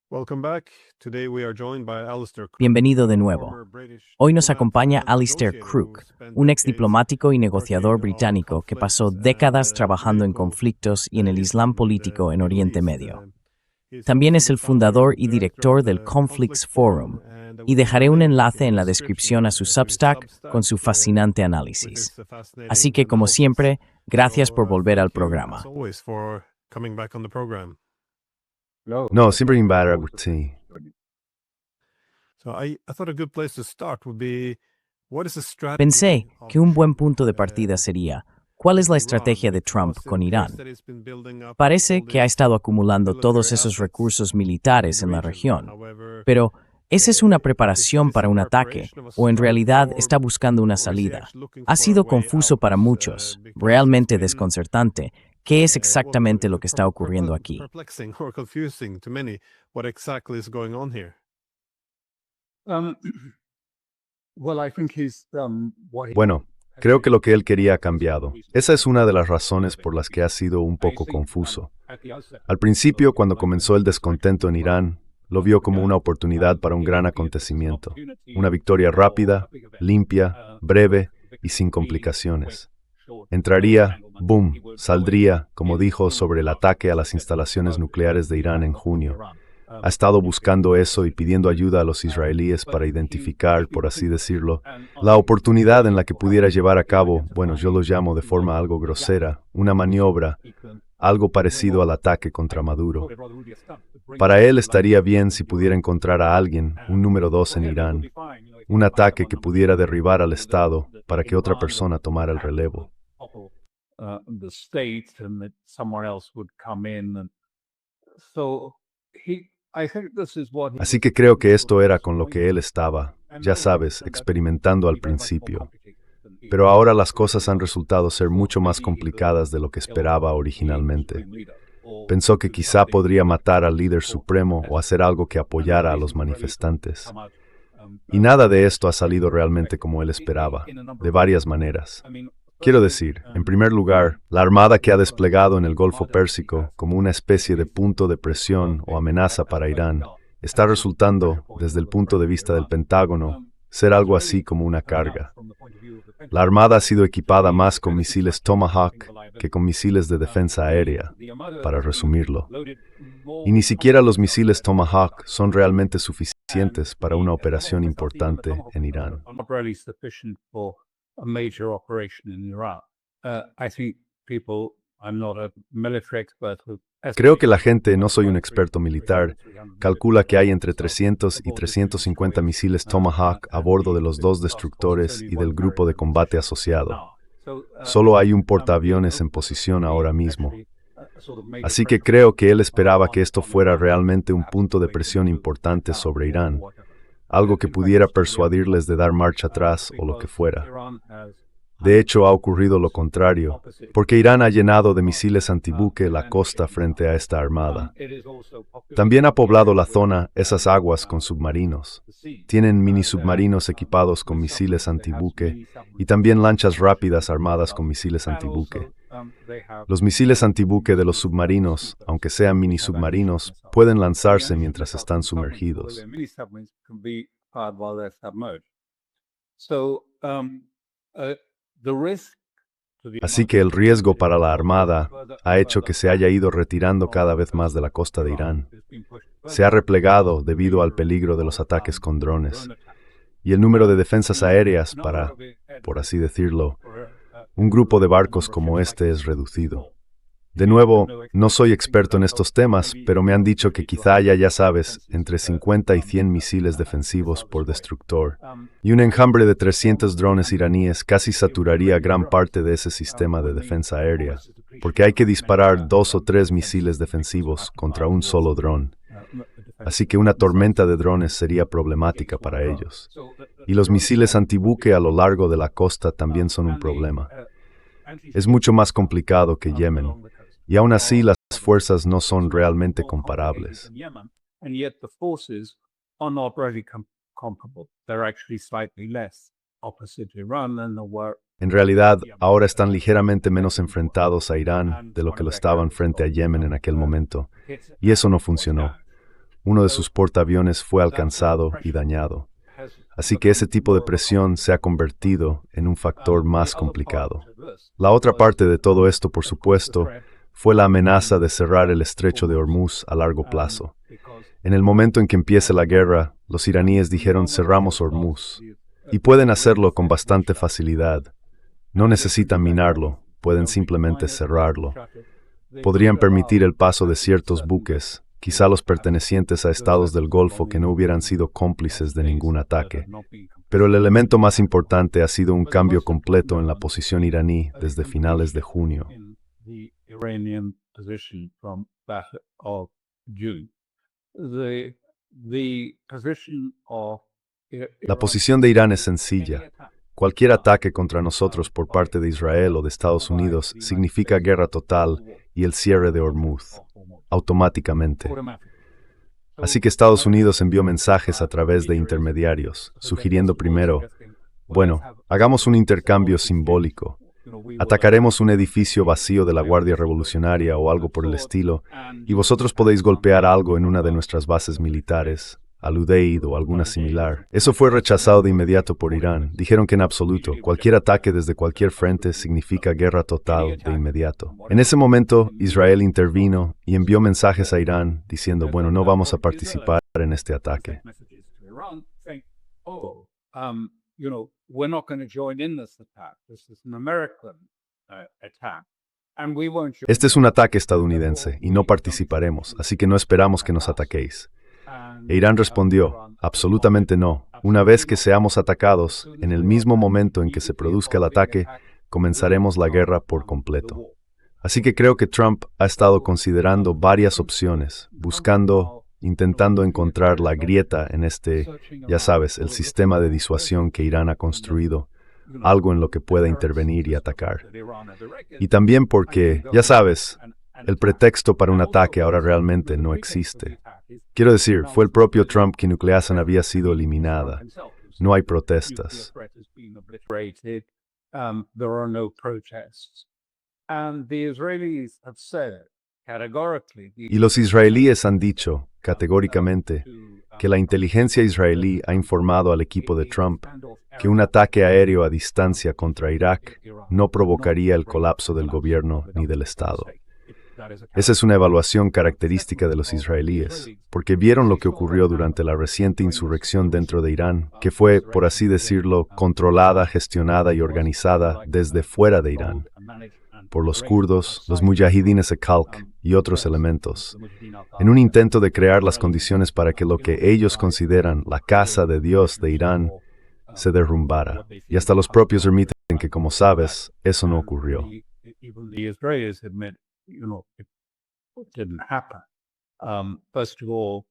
Welcome back. Today we are joined by Alistair Crook, Bienvenido de nuevo. former British Hoy nos diplomat acompaña and Alistair negotiator Crook, who spent un ex decades diplomático y working negociador on británico que pasó conflicts décadas and trabajando en political conflictos y en el Islam político en Middle Oriente East. Medio. He's También also es the el founder fundador and y director of director del the Conflicts Forum, and y we will dejaré un link enlace in en the la descripción a su Substack con su fascinante with análisis. his fascinating Así que, como analysis. siempre, gracias por volver al Thank you, as programa. always, for coming back on the program. No, siempre invitar sí. So I thought a good place to start would be, what is the strategy Pensé of que un buen punto de Trump, partida sería, ¿cuál es la Iran? estrategia de Trump Because con it Irán? appears that he's been building up Parece all que ha these estado acumulando todos military esos assets recursos in militares the en la region. región. However, Pero, ¿esa es una is preparación this para a un ataque preparation of a o en strike, realidad or está buscando una is he salida? actually looking Ha for a sido way confuso out? para muchos, Because it's realmente been desconcertante. ¿Qué es exactamente lo que está ocurriendo aquí? perplexing or confusing to many what exactly is going on here. Bueno, creo que lo que él quería ha cambiado. Esa es una de las razones por las que ha sido un poco confuso. Al principio, cuando comenzó el descontento en Irán, lo vio como una oportunidad para un gran acontecimiento. Una victoria rápida, limpia, breve y sin complicaciones. Entraría, boom, saldría, como dijo, sobre el ataque a las instalaciones nucleares de Irán en junio. Ha estado buscando eso y pidiendo ayuda a los israelíes para identificar, por así decirlo, la oportunidad en la que pudiera llevar a cabo, bueno, yo lo llamo de forma algo grosera, una maniobra, algo parecido al ataque contra Maduro. Para él estaría bien si pudiera encontrar a alguien, un número 2 en Irán, un ataque que pudiera derribar al Estado para que otra persona tomara el relevo. Así que creo que esto era con lo que él estaba, ya sabes, experimentando al principio. Pero ahora las cosas han resultado ser mucho más complicadas de lo que esperaba originalmente. Pensó que quizá podría matar al líder supremo o hacer algo que apoyara a los manifestantes. Y nada de esto ha salido realmente como él esperaba, de varias maneras. Quiero decir, en primer lugar, la armada que ha desplegado en el Golfo Pérsico como una especie de punto de presión o amenaza para Irán está resultando, desde el punto de vista del Pentágono, ser algo así como una carga. La armada ha sido equipada más con misiles Tomahawk que con misiles de defensa aérea, para resumirlo. Y ni siquiera los misiles Tomahawk son realmente suficientes para una operación importante en Irán. Creo que la gente, no soy un experto militar, calcula que hay entre 300 y 350 misiles Tomahawk a bordo de los dos destructores y del grupo de combate asociado. Solo hay un portaaviones en posición ahora mismo. Así que creo que él esperaba que esto fuera realmente un punto de presión importante sobre Irán, algo que pudiera persuadirles de dar marcha atrás o lo que fuera. De hecho, ha ocurrido lo contrario, porque Irán ha llenado de misiles antibuque la costa frente a esta armada. También ha poblado la zona, esas aguas, con submarinos. Tienen mini submarinos equipados con misiles antibuque y también lanchas rápidas armadas con misiles antibuque. Los misiles antibuque de los submarinos, aunque sean mini submarinos, pueden lanzarse mientras están sumergidos. Así que el riesgo para la Armada ha hecho que se haya ido retirando cada vez más de la costa de Irán. Se ha replegado debido al peligro de los ataques con drones. Y el número de defensas aéreas para, por así decirlo, un grupo de barcos como este es reducido. De nuevo, no soy experto en estos temas, pero me han dicho que quizá haya, ya sabes, entre 50 y 100 misiles defensivos por destructor, y un enjambre de 300 drones iraníes casi saturaría gran parte de ese sistema de defensa aérea, porque hay que disparar 2 o 3 misiles defensivos contra un solo dron. Así que una tormenta de drones sería problemática para ellos. Y los misiles antibuque a lo largo de la costa también son un problema. Es mucho más complicado que Yemen. Y aún así las fuerzas no son realmente comparables. En realidad, ahora están ligeramente menos enfrentados a Irán de lo que lo estaban frente a Yemen en aquel momento, y eso no funcionó. Uno de sus portaaviones fue alcanzado y dañado. Así que ese tipo de presión se ha convertido en un factor más complicado. La otra parte de todo esto, por supuesto, fue la amenaza de cerrar el estrecho de Hormuz a largo plazo. En el momento en que empiece la guerra, los iraníes dijeron cerramos Hormuz. Y pueden hacerlo con bastante facilidad. No necesitan minarlo, pueden simplemente cerrarlo. Podrían permitir el paso de ciertos buques, quizá los pertenecientes a estados del Golfo que no hubieran sido cómplices de ningún ataque. Pero el elemento más importante ha sido un cambio completo en la posición iraní desde finales de junio. La posición de Irán es sencilla. Cualquier ataque contra nosotros por parte de Israel o de Estados Unidos significa guerra total y el cierre de Hormuz, automáticamente. Así que Estados Unidos envió mensajes a través de intermediarios, sugiriendo primero, bueno, hagamos un intercambio simbólico. Atacaremos un edificio vacío de la Guardia Revolucionaria o algo por el estilo, y vosotros podéis golpear algo en una de nuestras bases militares, Al-Udeid o alguna similar. Eso fue rechazado de inmediato por Irán. Dijeron que en absoluto, cualquier ataque desde cualquier frente significa guerra total de inmediato. En ese momento, Israel intervino y envió mensajes a Irán diciendo, bueno, no vamos a participar en este ataque. Este es un ataque estadounidense y no participaremos, así que no esperamos que nos ataquéis. E Irán respondió, absolutamente no. Una vez que seamos atacados, en el mismo momento en que se produzca el ataque, comenzaremos la guerra por completo. Así que creo que Trump ha estado considerando varias opciones, intentando encontrar la grieta en ya sabes, el sistema de disuasión que Irán ha construido, algo en lo que pueda intervenir y atacar. Y también porque, ya sabes, el pretexto para un ataque ahora realmente no existe. Quiero decir, fue el propio Trump quien Nucleasan había sido eliminada. No hay protestas. Y los israelíes han dicho, categóricamente, que la inteligencia israelí ha informado al equipo de Trump que un ataque aéreo a distancia contra Irak no provocaría el colapso del gobierno ni del Estado. Esa es una evaluación característica de los israelíes, porque vieron lo que ocurrió durante la reciente insurrección dentro de Irán, que fue, por así decirlo, controlada, gestionada y organizada desde fuera de Irán, por los kurdos, los mujahidines de Khalq y otros elementos, en un intento de crear las condiciones para que lo que ellos consideran la casa de Dios de Irán se derrumbara. Y hasta los propios admiten que, como sabes, eso no ocurrió. It didn't happen. First of all,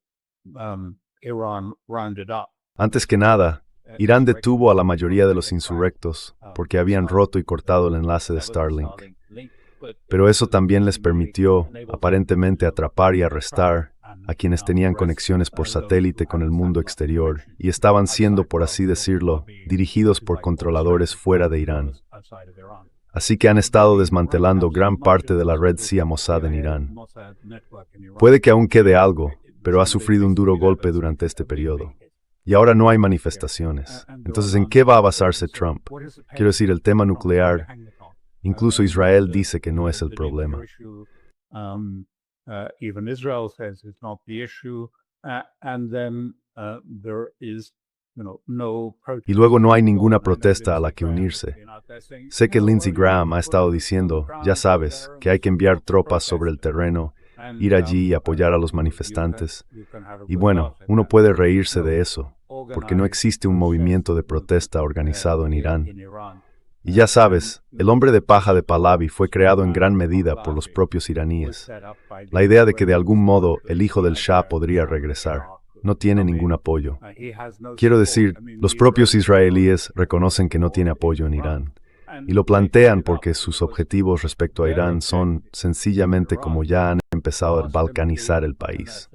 Iran rounded up. Antes que nada, Irán detuvo a la mayoría de los insurrectos porque habían roto y cortado el enlace de Starlink. Pero eso también les permitió, aparentemente, atrapar y arrestar a quienes tenían conexiones por satélite con el mundo exterior y estaban siendo, por así decirlo, dirigidos por controladores fuera de Irán. Así que han estado desmantelando gran parte de la red Shia Mossad en Irán. Puede que aún quede algo, pero ha sufrido un duro golpe durante este periodo. Y ahora no hay manifestaciones. Entonces, ¿en qué va a basarse Trump? Quiero decir, el tema nuclear. Incluso Israel dice que no es el problema. Even Israel says it's not the issue, and then there is Y luego no hay ninguna protesta a la que unirse. Sé que Lindsey Graham ha estado diciendo, ya sabes, que hay que enviar tropas sobre el terreno, ir allí y apoyar a los manifestantes. Y bueno, uno puede reírse de eso, porque no existe un movimiento de protesta organizado en Irán. Y ya sabes, el hombre de paja de Pahlavi fue creado en gran medida por los propios iraníes. La idea de que de algún modo el hijo del Shah podría regresar no tiene ningún apoyo. Quiero decir, los propios israelíes reconocen que no tiene apoyo en Irán. Y lo plantean porque sus objetivos respecto a Irán son sencillamente como ya han empezado a balcanizar el país.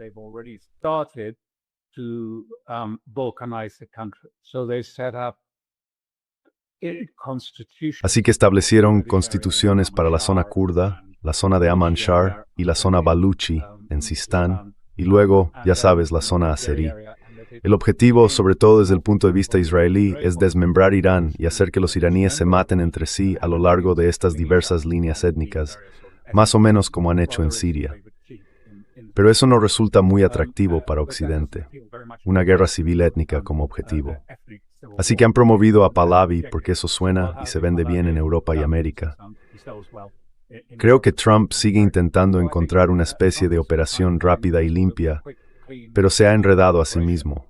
Así que establecieron constituciones para la zona kurda, la zona de Aman Shar y la zona Baluchi en Sistán, y luego, ya sabes, la zona azerí. El objetivo, sobre todo desde el punto de vista israelí, es desmembrar Irán y hacer que los iraníes se maten entre sí a lo largo de estas diversas líneas étnicas, más o menos como han hecho en Siria. Pero eso no resulta muy atractivo para Occidente, una guerra civil étnica como objetivo. Así que han promovido a Pahlavi porque eso suena y se vende bien en Europa y América. Creo que Trump sigue intentando encontrar una especie de operación rápida y limpia, pero se ha enredado a sí mismo.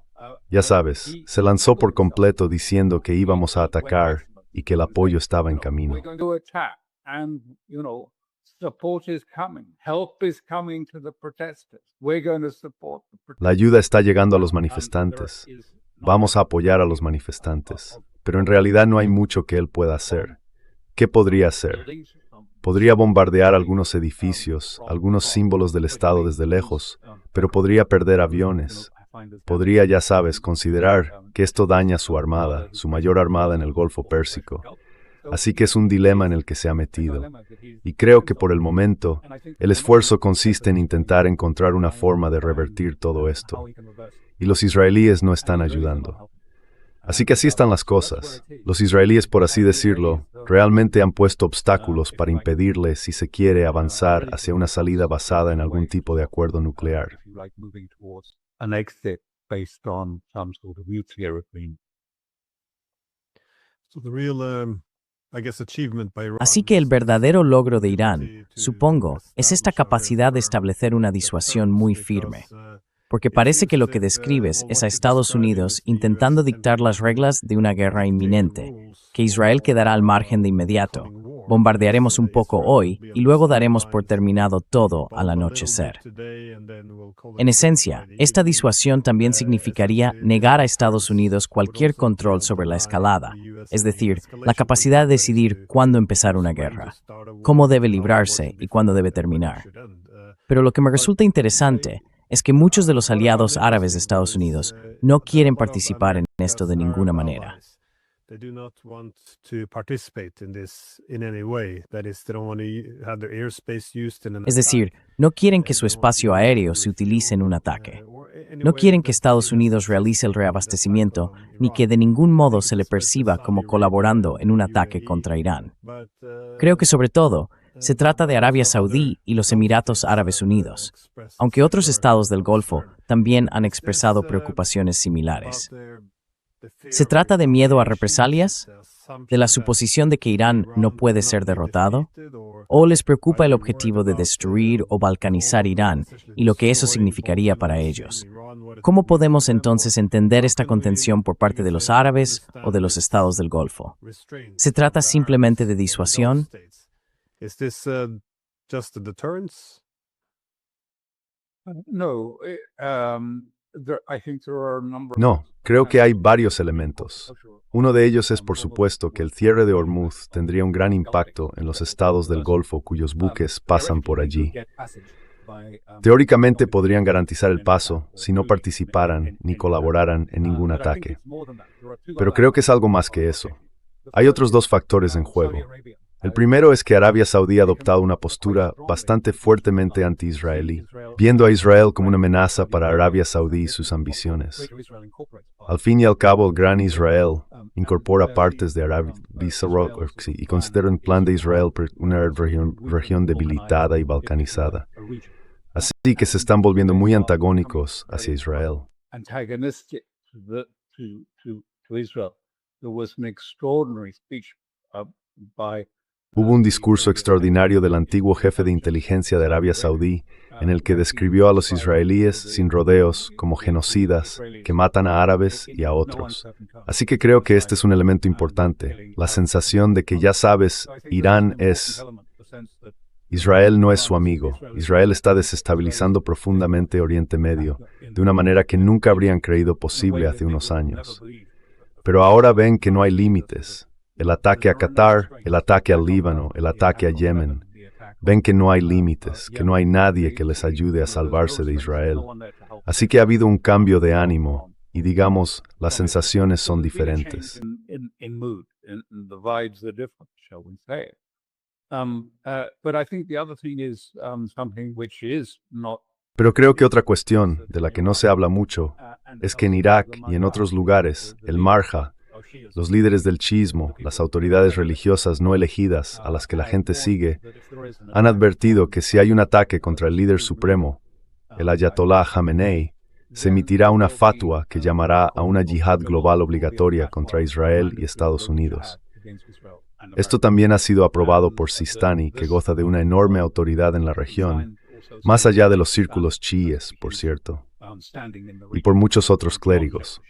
Ya sabes, se lanzó por completo diciendo que íbamos a atacar y que el apoyo estaba en camino. La ayuda está llegando a los manifestantes. Vamos a apoyar a los manifestantes. Pero en realidad no hay mucho que él pueda hacer. ¿Qué podría hacer? Podría bombardear algunos edificios, algunos símbolos del Estado desde lejos, pero podría perder aviones. Podría, ya sabes, considerar que esto daña su armada, su mayor armada en el Golfo Pérsico. Así que es un dilema en el que se ha metido. Y creo que por el momento, el esfuerzo consiste en intentar encontrar una forma de revertir todo esto. Y los israelíes no están ayudando. Así que así están las cosas. Los israelíes, por así decirlo, realmente han puesto obstáculos para impedirle, si se quiere, avanzar hacia una salida basada en algún tipo de acuerdo nuclear. Así que el verdadero logro de Irán, supongo, es esta capacidad de establecer una disuasión muy firme. Porque parece que lo que describes es a Estados Unidos intentando dictar las reglas de una guerra inminente, que Israel quedará al margen de inmediato. Bombardearemos un poco hoy y luego daremos por terminado todo al anochecer. En esencia, esta disuasión también significaría negar a Estados Unidos cualquier control sobre la escalada, es decir, la capacidad de decidir cuándo empezar una guerra, cómo debe librarse y cuándo debe terminar. Pero lo que me resulta interesante es que muchos de los aliados árabes de Estados Unidos no quieren participar en esto de ninguna manera. Es decir, no quieren que su espacio aéreo se utilice en un ataque. No quieren que Estados Unidos realice el reabastecimiento, ni que de ningún modo se le perciba como colaborando en un ataque contra Irán. Creo que sobre todo, se trata de Arabia Saudí y los Emiratos Árabes Unidos, aunque otros estados del Golfo también han expresado preocupaciones similares. ¿Se trata de miedo a represalias? ¿De la suposición de que Irán no puede ser derrotado? ¿O les preocupa el objetivo de destruir o balcanizar Irán y lo que eso significaría para ellos? ¿Cómo podemos entonces entender esta contención por parte de los árabes o de los estados del Golfo? ¿Se trata simplemente de disuasión? Is this just a deterrence? No, No, creo que hay varios elementos. Uno de ellos es, por supuesto, que el cierre de Hormuz tendría un gran impacto en los estados del Golfo cuyos buques pasan por allí. Teóricamente podrían garantizar el paso si no participaran ni colaboraran en ningún ataque. Pero creo que es algo más que eso. Hay otros dos factores en juego. El primero es que Arabia Saudí ha adoptado una postura bastante fuertemente anti-israelí, viendo a Israel como una amenaza para Arabia Saudí y sus ambiciones. Al fin y al cabo, el Gran Israel incorpora partes de Arabia Saudí y considera el plan de Israel una región debilitada y balcanizada. Así que se están volviendo muy antagónicos hacia Israel. Hubo un discurso extraordinario del antiguo jefe de inteligencia de Arabia Saudí en el que describió a los israelíes sin rodeos como genocidas que matan a árabes y a otros. Así que creo que este es un elemento importante, la sensación de que ya sabes, Israel no es su amigo. Israel está desestabilizando profundamente Oriente Medio, de una manera que nunca habrían creído posible hace unos años. Pero ahora ven que no hay límites. El ataque a Qatar, el ataque al Líbano, el ataque a Yemen. Ven que no hay límites, que no hay nadie que les ayude a salvarse de Israel. Así que ha habido un cambio de ánimo y, digamos, las sensaciones son diferentes. Pero creo que otra cuestión, de la que no se habla mucho, es que en Irak y en otros lugares, el Marja, los líderes del chiismo, las autoridades religiosas no elegidas a las que la gente sigue, han advertido que si hay un ataque contra el líder supremo, el Ayatollah Khamenei, se emitirá una fatwa que llamará a una yihad global obligatoria contra Israel y Estados Unidos. Esto también ha sido aprobado por Sistani, que goza de una enorme autoridad en la región, más allá de los círculos chiíes, por cierto, y por muchos otros clérigos.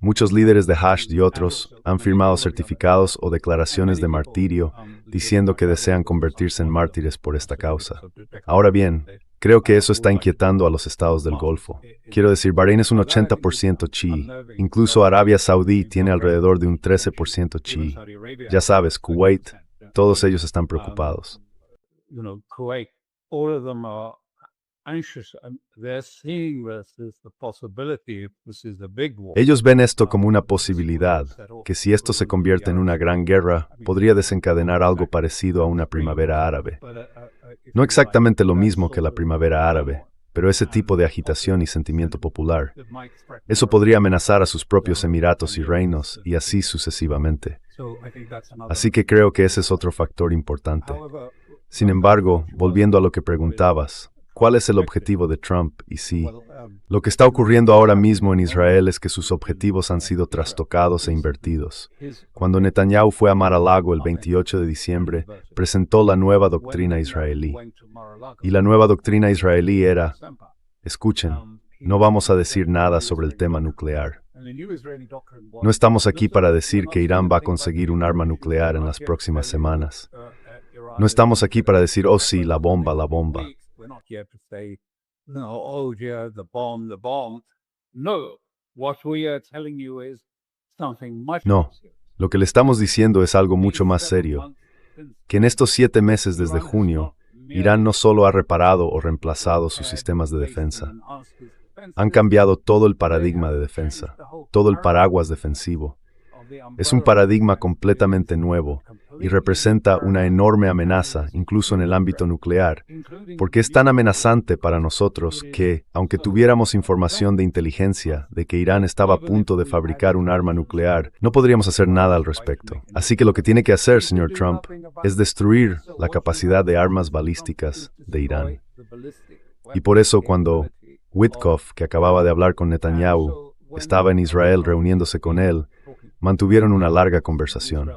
Muchos líderes de Hashd y otros han firmado certificados o declaraciones de martirio diciendo que desean convertirse en mártires por esta causa. Ahora bien, creo que eso está inquietando a los estados del Golfo. Quiero decir, Bahrein es un 80% chií. Incluso Arabia Saudí tiene alrededor de un 13% chií. Ya sabes, Kuwait, todos ellos están preocupados. Ellos ven esto como una posibilidad, que si esto se convierte en una gran guerra, podría desencadenar algo parecido a una primavera árabe. No exactamente lo mismo que la primavera árabe, pero ese tipo de agitación y sentimiento popular. Eso podría amenazar a sus propios emiratos y reinos, y así sucesivamente. Así que creo que ese es otro factor importante. Sin embargo, volviendo a lo que preguntabas, ¿cuál es el objetivo de Trump? Y sí, lo que está ocurriendo ahora mismo en Israel es que sus objetivos han sido trastocados e invertidos. Cuando Netanyahu fue a Mar-a-Lago el 28 de diciembre, presentó la nueva doctrina israelí. Y la nueva doctrina israelí era, escuchen, no vamos a decir nada sobre el tema nuclear. No estamos aquí para decir que Irán va a conseguir un arma nuclear en las próximas semanas. No estamos aquí para decir, oh sí, la bomba, la bomba. No, lo que le estamos diciendo es algo mucho más serio, que en estos 7 meses desde junio, Irán no solo ha reparado o reemplazado sus sistemas de defensa, han cambiado todo el paradigma de defensa, todo el paraguas defensivo. Es un paradigma completamente nuevo y representa una enorme amenaza, incluso en el ámbito nuclear, porque es tan amenazante para nosotros que, aunque tuviéramos información de inteligencia de que Irán estaba a punto de fabricar un arma nuclear, no podríamos hacer nada al respecto. Así que lo que tiene que hacer, señor Trump, es destruir la capacidad de armas balísticas de Irán. Y por eso cuando Witkoff, que acababa de hablar con Netanyahu, estaba en Israel reuniéndose con él, mantuvieron una larga conversación.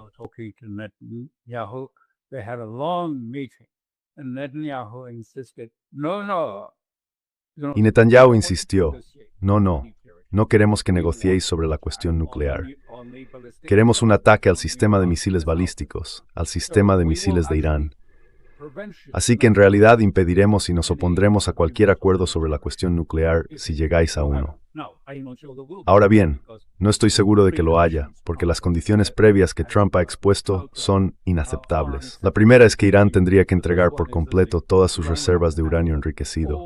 Y Netanyahu insistió, no queremos que negociéis sobre la cuestión nuclear. Queremos un ataque al sistema de misiles balísticos, al sistema de misiles de Irán. Así que en realidad impediremos y nos opondremos a cualquier acuerdo sobre la cuestión nuclear si llegáis a uno. Ahora bien, no estoy seguro de que lo haya, porque las condiciones previas que Trump ha expuesto son inaceptables. La primera es que Irán tendría que entregar por completo todas sus reservas de uranio enriquecido.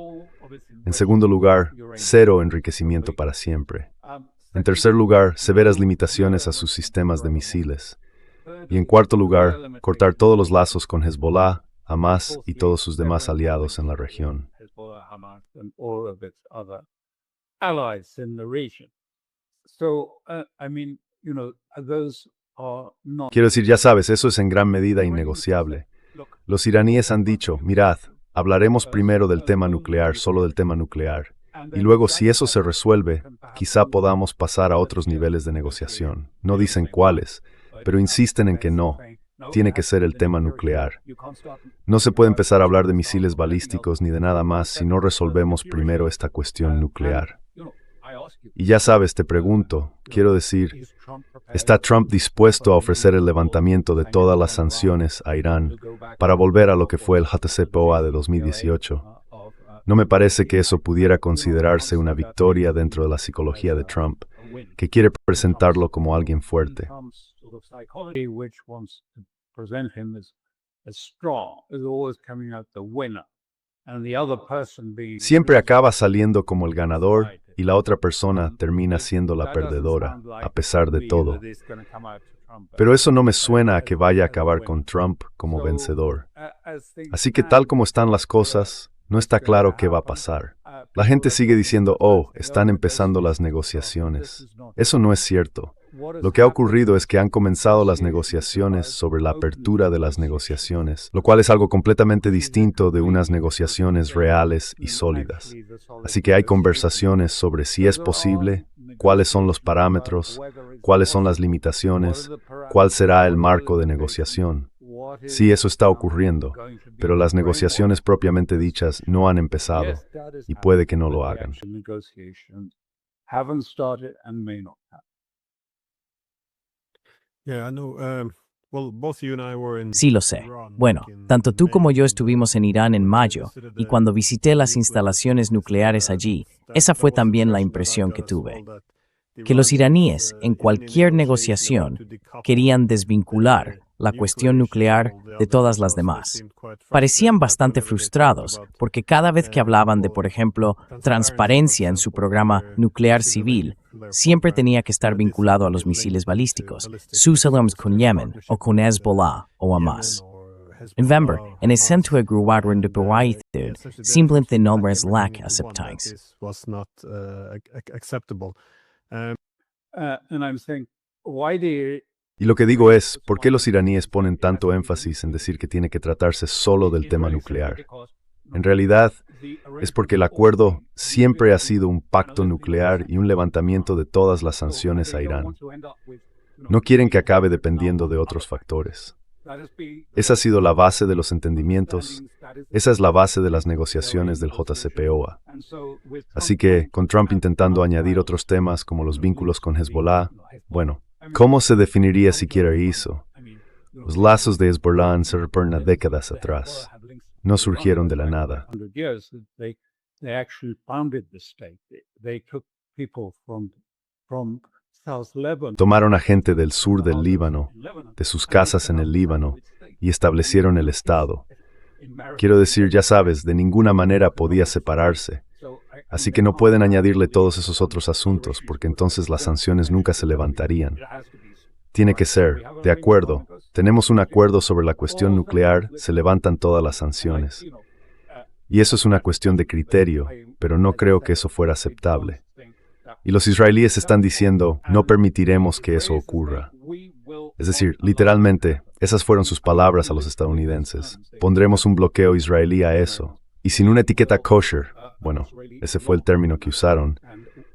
En segundo lugar, 0 enriquecimiento para siempre. En tercer lugar, severas limitaciones a sus sistemas de misiles. Y en cuarto lugar, cortar todos los lazos con Hezbollah, Hamas y todos sus demás aliados en la región. Quiero decir, ya sabes, eso es en gran medida innegociable. Los iraníes han dicho, mirad, hablaremos primero del tema nuclear, solo del tema nuclear, y luego si eso se resuelve, quizá podamos pasar a otros niveles de negociación. No dicen cuáles, pero insisten en que no. Tiene que ser el tema nuclear. No se puede empezar a hablar de misiles balísticos ni de nada más si no resolvemos primero esta cuestión nuclear. Y ya sabes, te pregunto, quiero decir, ¿está Trump dispuesto a ofrecer el levantamiento de todas las sanciones a Irán para volver a lo que fue el JCPOA de 2018? No me parece que eso pudiera considerarse una victoria dentro de la psicología de Trump, que quiere presentarlo como alguien fuerte. Siempre acaba saliendo como el ganador y la otra persona termina siendo la perdedora, a pesar de todo. Pero eso no me suena a que vaya a acabar con Trump como vencedor. Así que tal como están las cosas, no está claro qué va a pasar. La gente sigue diciendo, oh, están empezando las negociaciones. Eso no es cierto. Lo que ha ocurrido es que han comenzado las negociaciones sobre la apertura de las negociaciones, lo cual es algo completamente distinto de unas negociaciones reales y sólidas. Así que hay conversaciones sobre si es posible, cuáles son los parámetros, cuáles son las limitaciones, cuál será el marco de negociación. Sí, eso está ocurriendo, pero las negociaciones propiamente dichas no han empezado y puede que no lo hagan. Yeah, I know. Well, both you and I were in Sí lo sé. Iran Bueno, back in tanto tú como yo May, estuvimos en Irán en mayo, y cuando visité las instalaciones nucleares allí, esa fue también la impresión que tuve. Que los iraníes, en cualquier negociación, querían desvincular la cuestión nuclear de todas las demás. Parecían bastante frustrados porque cada vez que hablaban de, por ejemplo, transparencia en su programa nuclear civil, siempre tenía que estar vinculado a los misiles balísticos, sus alarms con Yemen o con Hezbollah o Hamas. November, en el centro de Gruwadron de Pawaithid, simplemente no es lack aceptantes. was not acceptable. And I'm saying, why the Y lo que digo es, ¿por qué los iraníes ponen tanto énfasis en decir que tiene que tratarse solo del tema nuclear? En realidad, es porque el acuerdo siempre ha sido un pacto nuclear y un levantamiento de todas las sanciones a Irán. No quieren que acabe dependiendo de otros factores. Esa ha sido la base de los entendimientos, esa es la base de las negociaciones del JCPOA. Así que, con Trump intentando añadir otros temas como los vínculos con Hezbollah, bueno, ¿cómo se definiría siquiera eso? Los lazos de Hezbollah se remontan a décadas atrás. No surgieron de la nada. 100 years, they actually founded the state. They took people from South Lebanon. Tomaron a gente del sur del Líbano, de sus casas en el Líbano, y establecieron el Estado. Quiero decir, ya sabes, de ninguna manera podía separarse. Así que no pueden añadirle todos esos otros asuntos, porque entonces las sanciones nunca se levantarían. Tiene que ser, de acuerdo, tenemos un acuerdo sobre la cuestión nuclear, se levantan todas las sanciones. Y eso es una cuestión de criterio, pero no creo que eso fuera aceptable. Y los israelíes están diciendo, no permitiremos que eso ocurra. Es decir, literalmente, esas fueron sus palabras a los estadounidenses. Pondremos un bloqueo israelí a eso. Y sin una etiqueta kosher, bueno, ese fue el término que usaron,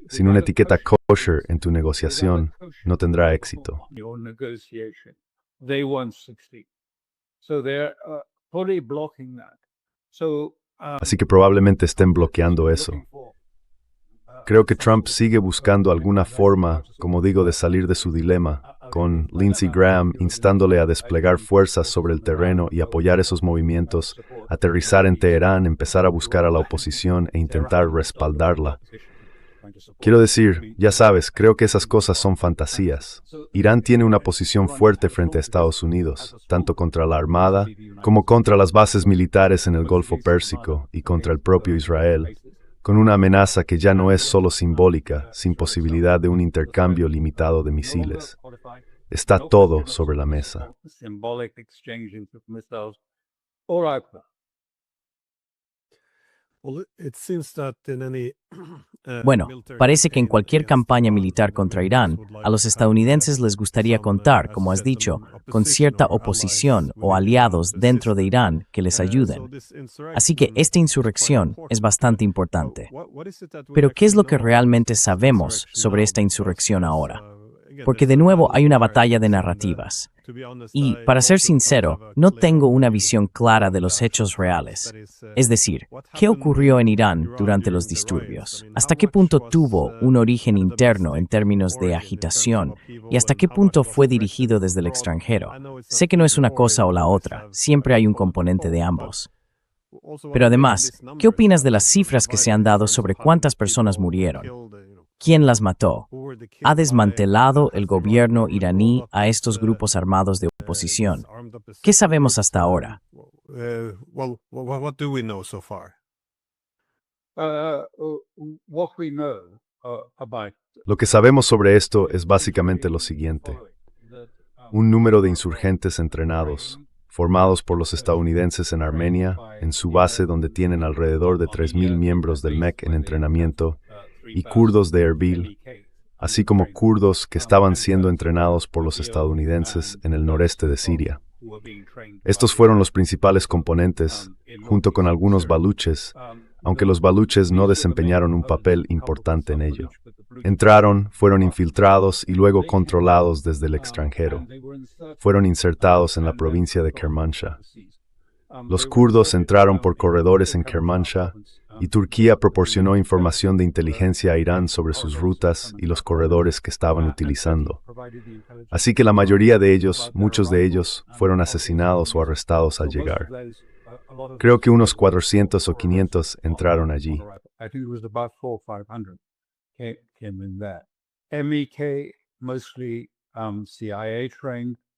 sin una etiqueta kosher en tu negociación, no tendrá éxito. Your negotiation. They won't succeed. So they're fully blocking that. So Así que probablemente estén bloqueando eso. Creo que Trump sigue buscando alguna forma, como digo, de salir de su dilema, con Lindsey Graham instándole a desplegar fuerzas sobre el terreno y apoyar esos movimientos, aterrizar en Teherán, empezar a buscar a la oposición e intentar respaldarla. Quiero decir, ya sabes, creo que esas cosas son fantasías. Irán tiene una posición fuerte frente a Estados Unidos, tanto contra la Armada como contra las bases militares en el Golfo Pérsico y contra el propio Israel, con una amenaza que ya no es solo simbólica, sin posibilidad de un intercambio limitado de misiles. Está todo sobre la mesa. symbolic exchanging of missiles. All right. Well, it seems that in any, Bueno, military parece que en campaign cualquier against campaña Iran, militar contra Irán, would like a los to have estadounidenses les gustaría some, contar, as como you has said, dicho, some con opposition cierta or oposición allies o within aliados Iran to dentro de assist Irán que les them. So ayuden. this Así que insurrection esta is insurrección quite es important. bastante importante. What is it that we Pero ¿qué es actually lo que know about realmente this sabemos insurrection sobre now? esta insurrección Because, ahora? again, Porque there's de a nuevo battle hay una of batalla de narratives, and, narrativas. to be honest, Y, I para ser also don't sincero, have a no clear tengo una view visión clara of de the los actual hechos facts. reales. That is, Es decir, what ¿qué happened ocurrió en in Irán Iran durante during los the riots? disturbios? I mean, ¿Hasta how qué much punto was, tuvo un origen a interno en domestic términos de origin in terms of agitación? upheaval, ¿Y hasta and qué how much punto was fue directed dirigido desde el abroad? extranjero? I know it's Sé not que no es easy una for cosa o la always otra, have siempre hay un all the componente de both, but ambos. also when Pero we look at además, these ¿qué numbers opinas de that las are cifras que se han provided in dado terms of sobre how many cuántas personas people were murieron? killed, ¿Quién las mató? who were they ¿Ha killed by, desmantelado el has the Iranian gobierno government rolled iraní up a this, estos grupos armados de these oposición? armed ¿Qué opposition sabemos groups? hasta ahora? Well, what do we know so far? What we know about Lo que sabemos sobre esto es básicamente lo siguiente. Un número de insurgentes entrenados, formados por los estadounidenses en Armenia, en su base donde tienen alrededor de 3.000 miembros del MEK en entrenamiento, y kurdos de Erbil, así como kurdos que estaban siendo entrenados por los estadounidenses en el noreste de Siria. Estos fueron los principales componentes, junto con algunos baluches, aunque los baluches no desempeñaron un papel importante en ello. Entraron, fueron infiltrados y luego controlados desde el extranjero. Fueron insertados en la provincia de Kermanshah. Los kurdos entraron por corredores en Kermanshah y Turquía proporcionó información de inteligencia a Irán sobre sus rutas y los corredores que estaban utilizando. Así que la mayoría de ellos, muchos de ellos, fueron asesinados o arrestados al llegar. Creo que unos 400 o 500 entraron allí.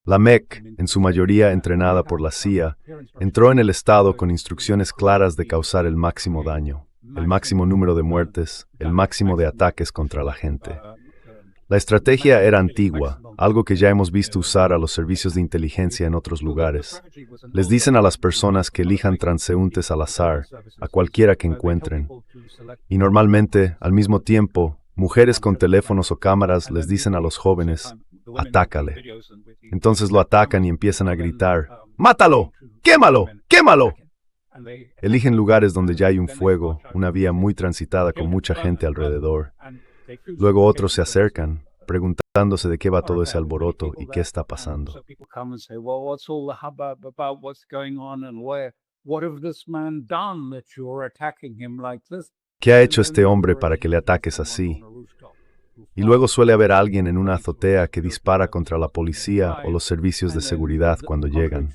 La MEK, en su mayoría entrenada por la CIA, entró en el estado con instrucciones claras de causar el máximo daño, el máximo número de muertes, el máximo de ataques contra la gente. La estrategia era antigua, algo que ya hemos visto usar a los servicios de inteligencia en otros lugares. Les dicen a las personas que elijan transeúntes al azar, a cualquiera que encuentren. Y normalmente, al mismo tiempo, mujeres con teléfonos o cámaras les dicen a los jóvenes, atácale. Entonces lo atacan y empiezan a gritar, ¡mátalo! ¡Quémalo! ¡Quémalo! Eligen lugares donde ya hay un fuego, una vía muy transitada con mucha gente alrededor. Luego otros se acercan, preguntándose de qué va todo ese alboroto y qué está pasando. ¿Qué ha hecho este hombre para que le ataques así? Y luego suele haber alguien en una azotea que dispara contra la policía o los servicios de seguridad cuando llegan.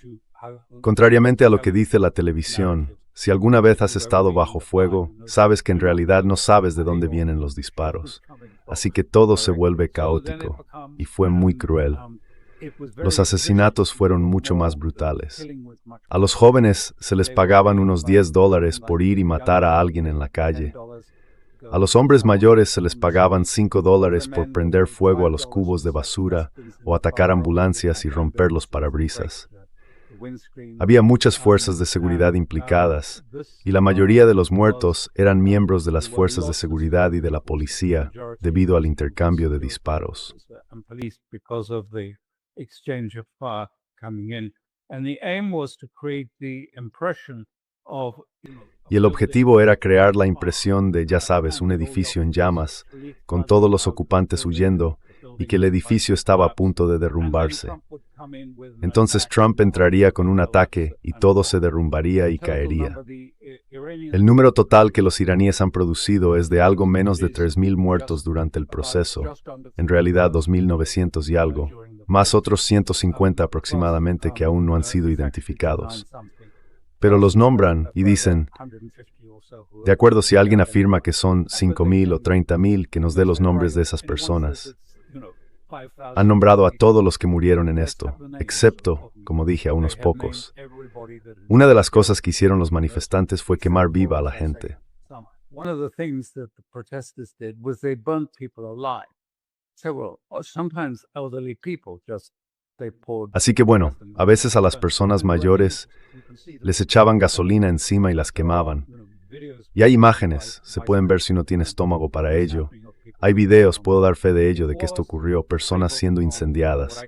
Contrariamente a lo que dice la televisión, si alguna vez has estado bajo fuego, sabes que en realidad no sabes de dónde vienen los disparos. Así que todo se vuelve caótico, y fue muy cruel. Los asesinatos fueron mucho más brutales. A los jóvenes se les pagaban unos $10 por ir y matar a alguien en la calle. A los hombres mayores se les pagaban $5 por prender fuego a los cubos de basura o atacar ambulancias y romper los parabrisas. Había muchas fuerzas de seguridad implicadas, y la mayoría de los muertos eran miembros de las fuerzas de seguridad y de la policía debido al intercambio de disparos. Y el objetivo era crear la impresión de, ya sabes, un edificio en llamas, con todos los ocupantes huyendo, y que el edificio estaba a punto de derrumbarse. Entonces Trump entraría con un ataque y todo se derrumbaría y caería. El número total que los iraníes han producido es de algo menos de 3.000 muertos durante el proceso, en realidad 2.900 y algo, más otros 150 aproximadamente que aún no han sido identificados. Pero los nombran y dicen, de acuerdo si alguien afirma que son 5.000 o 30.000, que nos dé los nombres de esas personas. Han nombrado a todos los que murieron en esto, excepto, como dije, a unos pocos. Una de las cosas que hicieron los manifestantes fue quemar viva a la gente. Así que bueno, a veces a las personas mayores les echaban gasolina encima y las quemaban. Y hay imágenes, se pueden ver si uno tiene estómago para ello. Hay videos, puedo dar fe de ello, de que esto ocurrió, personas siendo incendiadas.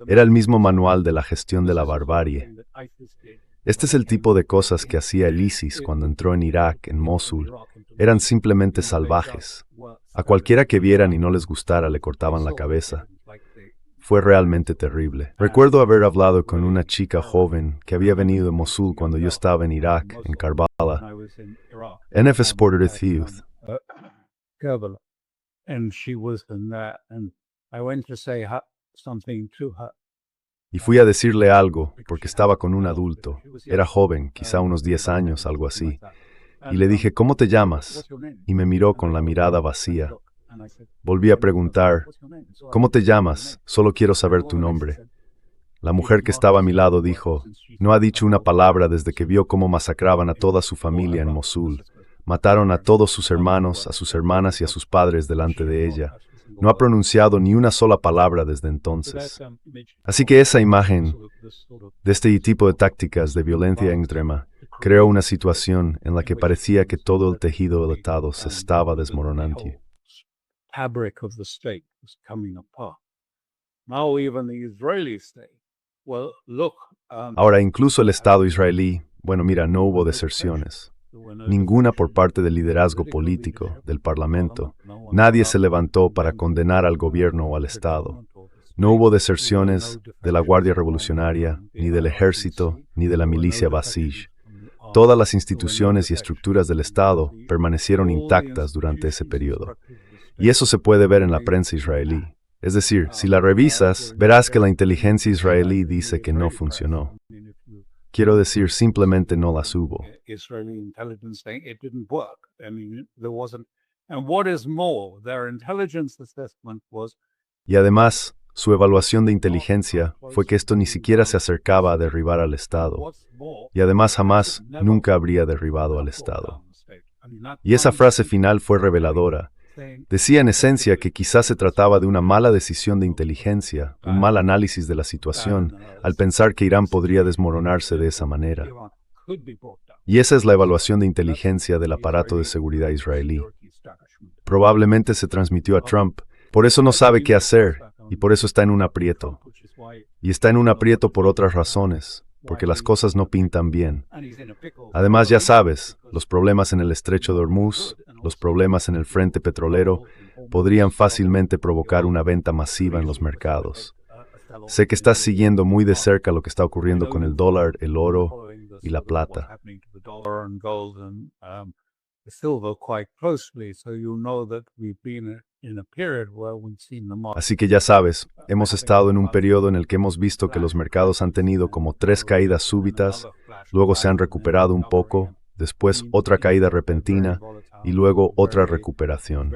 Era el mismo manual de la gestión de la barbarie. Este es el tipo de cosas que hacía el ISIS cuando entró en Irak, en Mosul. Eran simplemente salvajes. A cualquiera que vieran y no les gustara le cortaban la cabeza. Fue realmente terrible. Recuerdo haber hablado con una chica joven que había venido de Mosul cuando yo estaba en Irak, en Karbala. NF Supported Youth. Y fui a decirle algo, porque estaba con un adulto. Era joven, quizá unos 10 años, algo así. Y le dije, ¿cómo te llamas? Y me miró con la mirada vacía. Volví a preguntar, ¿cómo te llamas? Solo quiero saber tu nombre. La mujer que estaba a mi lado dijo, no ha dicho una palabra desde que vio cómo masacraban a toda su familia en Mosul. Mataron a todos sus hermanos, a sus hermanas y a sus padres delante de ella. No ha pronunciado ni una sola palabra desde entonces. Así que esa imagen de este tipo de tácticas de violencia extrema creó una situación en la que parecía que todo el tejido del Estado se estaba desmoronando. Fabric of the state was coming apart. Now even the Israeli state, well, look, Ahora, incluso el Estado israelí, bueno, mira, no hubo deserciones. Ninguna por parte del liderazgo político, del Parlamento. Nadie se levantó para condenar al gobierno o al Estado. No hubo deserciones de la Guardia Revolucionaria, ni del Ejército, ni de la milicia Basij. Todas las instituciones y estructuras del Estado permanecieron intactas durante ese periodo. Y eso se puede ver en la prensa israelí. Es decir, si la revisas, verás que la inteligencia israelí dice que no funcionó. Quiero decir, simplemente no las hubo. Israeli intelligence saying it didn't work. I mean, there wasn't. And what is more, their intelligence assessment was Y además, su evaluación de inteligencia fue que esto ni siquiera se acercaba a derribar al Estado. Y además jamás, nunca habría derribado al Estado. Y esa frase final fue reveladora. Decía en esencia que quizás se trataba de una mala decisión de inteligencia, un mal análisis de la situación, al pensar que Irán podría desmoronarse de esa manera. Y esa es la evaluación de inteligencia del aparato de seguridad israelí. Probablemente se transmitió a Trump, por eso no sabe qué hacer, y por eso está en un aprieto. Y está en un aprieto por otras razones, porque las cosas no pintan bien. Además, ya sabes, los problemas en el estrecho de Hormuz, los problemas en el frente petrolero, podrían fácilmente provocar una venta masiva en los mercados. Sé que estás siguiendo muy de cerca lo que está ocurriendo con el dólar, el oro y la plata. Así que ya sabes, hemos estado en un periodo en el que hemos visto que los mercados han tenido como 3 caídas súbitas, luego se han recuperado un poco, después otra caída repentina y luego otra recuperación.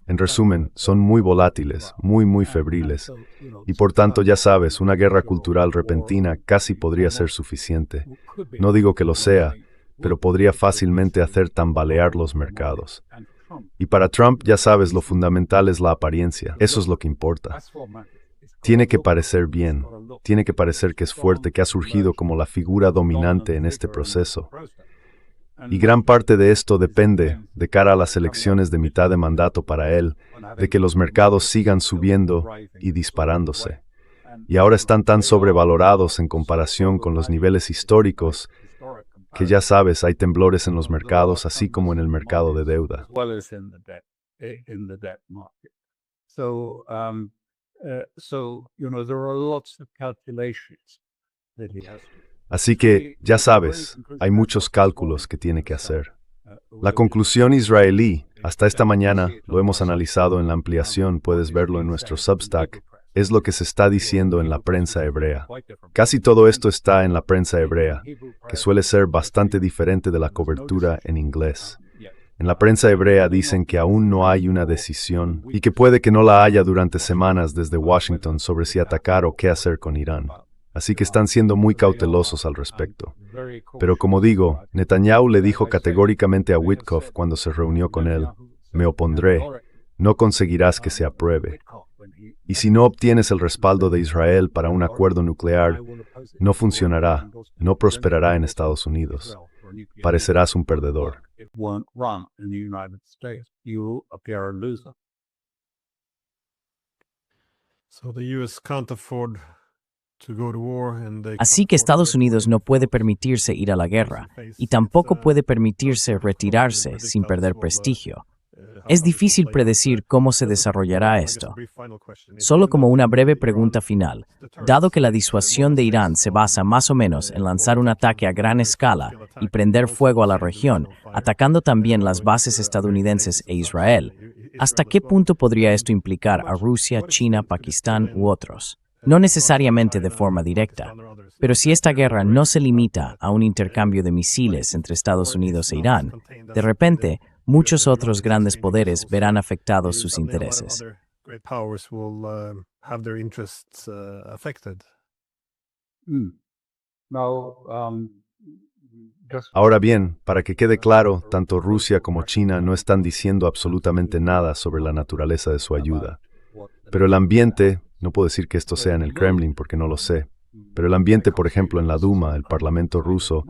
En resumen, son muy volátiles, muy febriles, y por tanto ya sabes, una guerra cultural repentina casi podría ser suficiente. No digo que lo sea, pero podría fácilmente hacer tambalear los mercados. Y para Trump, ya sabes, lo fundamental es la apariencia. Eso es lo que importa. Tiene que parecer bien, tiene que parecer que es fuerte, que ha surgido como la figura dominante en este proceso. Y gran parte de esto depende, de cara a las elecciones de mitad de mandato para él, de que los mercados sigan subiendo y disparándose. Y ahora están tan sobrevalorados en comparación con los niveles históricos que ya sabes, hay temblores en los mercados, así como en el mercado de deuda. Así que, ya sabes, hay muchos cálculos que tiene que hacer. La conclusión israelí, hasta esta mañana, lo hemos analizado en la ampliación, puedes verlo en nuestro Substack, es lo que se está diciendo en la prensa hebrea. Casi todo esto está en la prensa hebrea, que suele ser bastante diferente de la cobertura en inglés. En la prensa hebrea dicen que aún no hay una decisión y que puede que no la haya durante semanas desde Washington sobre si atacar o qué hacer con Irán. Así que están siendo muy cautelosos al respecto. Pero como digo, Netanyahu le dijo categóricamente a Witkoff cuando se reunió con él, me opondré, no conseguirás que se apruebe. Y si no obtienes el respaldo de Israel para un acuerdo nuclear, no funcionará, no prosperará en Estados Unidos. Parecerás un perdedor. Así que Estados Unidos no puede permitirse ir a la guerra y tampoco puede permitirse retirarse sin perder prestigio. Es difícil predecir cómo se desarrollará esto. Solo como una breve pregunta final, dado que la disuasión de Irán se basa más o menos en lanzar un ataque a gran escala y prender fuego a la región, atacando también las bases estadounidenses e Israel, ¿hasta qué punto podría esto implicar a Rusia, China, Pakistán u otros? No necesariamente de forma directa, pero si esta guerra no se limita a un intercambio de misiles entre Estados Unidos e Irán, de repente, muchos otros grandes poderes verán afectados sus intereses. Ahora bien, para que quede claro, tanto Rusia como China no están diciendo absolutamente nada sobre la naturaleza de su ayuda. Pero el ambiente, no puedo decir que esto sea en el Kremlin porque no lo sé, pero el ambiente, por ejemplo, en la Duma, el Parlamento ruso,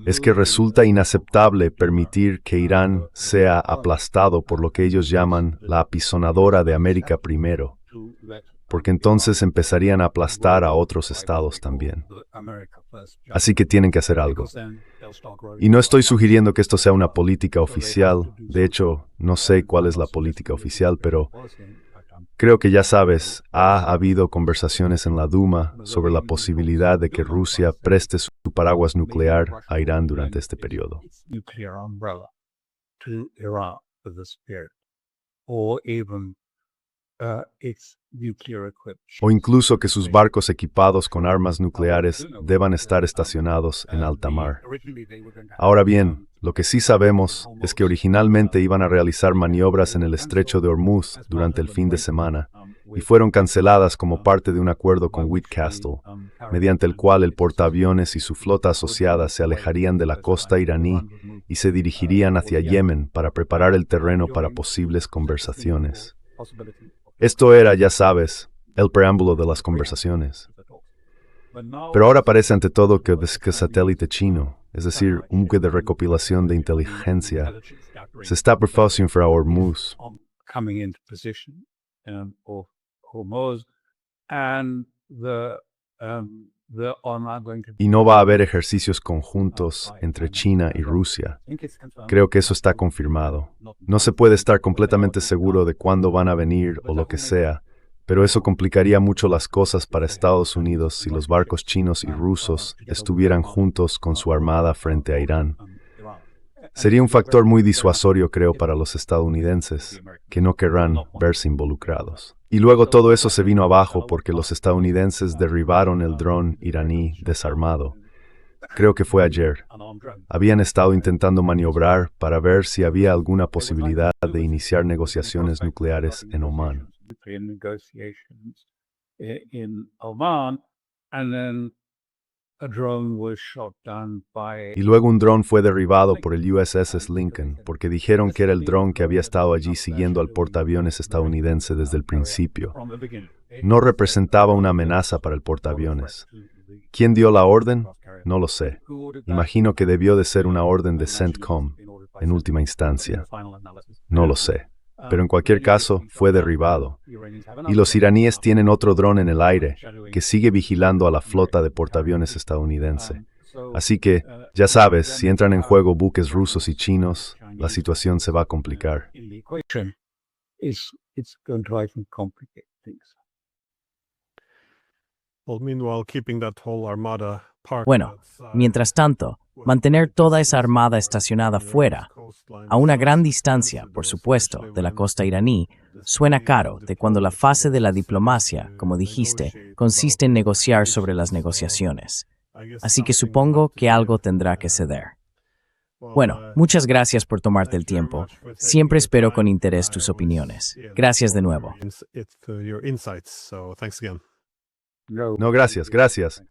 es que resulta inaceptable permitir que Irán sea aplastado por lo que ellos llaman la apisonadora de América primero, porque entonces empezarían a aplastar a otros estados también. Así que tienen que hacer algo. Y no estoy sugiriendo que esto sea una política oficial, de hecho, no sé cuál es la política oficial, pero creo que ya sabes, ha habido conversaciones en la Duma sobre la posibilidad de que Rusia preste su paraguas nuclear a Irán durante este periodo. O incluso que sus barcos equipados con armas nucleares deban estar estacionados en alta mar. Ahora bien, lo que sí sabemos es que originalmente iban a realizar maniobras en el estrecho de Hormuz durante el fin de semana y fueron canceladas como parte de un acuerdo con Whitcastle, mediante el cual el portaaviones y su flota asociada se alejarían de la costa iraní y se dirigirían hacia Yemen para preparar el terreno para posibles conversaciones. Esto era, ya sabes, el preámbulo de las conversaciones. Pero ahora parece ante todo que es satélite chino, es decir, un buque de recopilación de inteligencia, se está preparando para Hormuz. Y no va a haber ejercicios conjuntos entre China y Rusia. Creo que eso está confirmado. No se puede estar completamente seguro de cuándo van a venir o lo que sea, pero eso complicaría mucho las cosas para Estados Unidos si los barcos chinos y rusos estuvieran juntos con su armada frente a Irán. Sería un factor muy disuasorio, creo, para los estadounidenses, que no querrán verse involucrados. Y luego todo eso se vino abajo porque los estadounidenses derribaron el dron iraní desarmado. Creo que fue ayer. Habían estado intentando maniobrar para ver si había alguna posibilidad de iniciar negociaciones nucleares en Omán. Y luego un dron fue derribado por el USS Lincoln porque dijeron que era el dron que había estado allí siguiendo al portaaviones estadounidense desde el principio. No representaba una amenaza para el portaaviones. ¿Quién dio la orden? No lo sé. Imagino que debió de ser una orden de CENTCOM, en última instancia. No lo sé. Pero en cualquier caso, fue derribado. Y los iraníes tienen otro dron en el aire que sigue vigilando a la flota de portaaviones estadounidense. Así que, ya sabes, si entran en juego buques rusos y chinos, la situación se va a complicar. Bueno, mientras tanto, mantener toda esa armada estacionada fuera, a una gran distancia, por supuesto, de la costa iraní, suena caro de cuando la fase de la diplomacia, como dijiste, consiste en negociar sobre las negociaciones. Así que supongo que algo tendrá que ceder. Bueno, muchas gracias por tomarte el tiempo. Siempre espero con interés tus opiniones. Gracias de nuevo. No, gracias.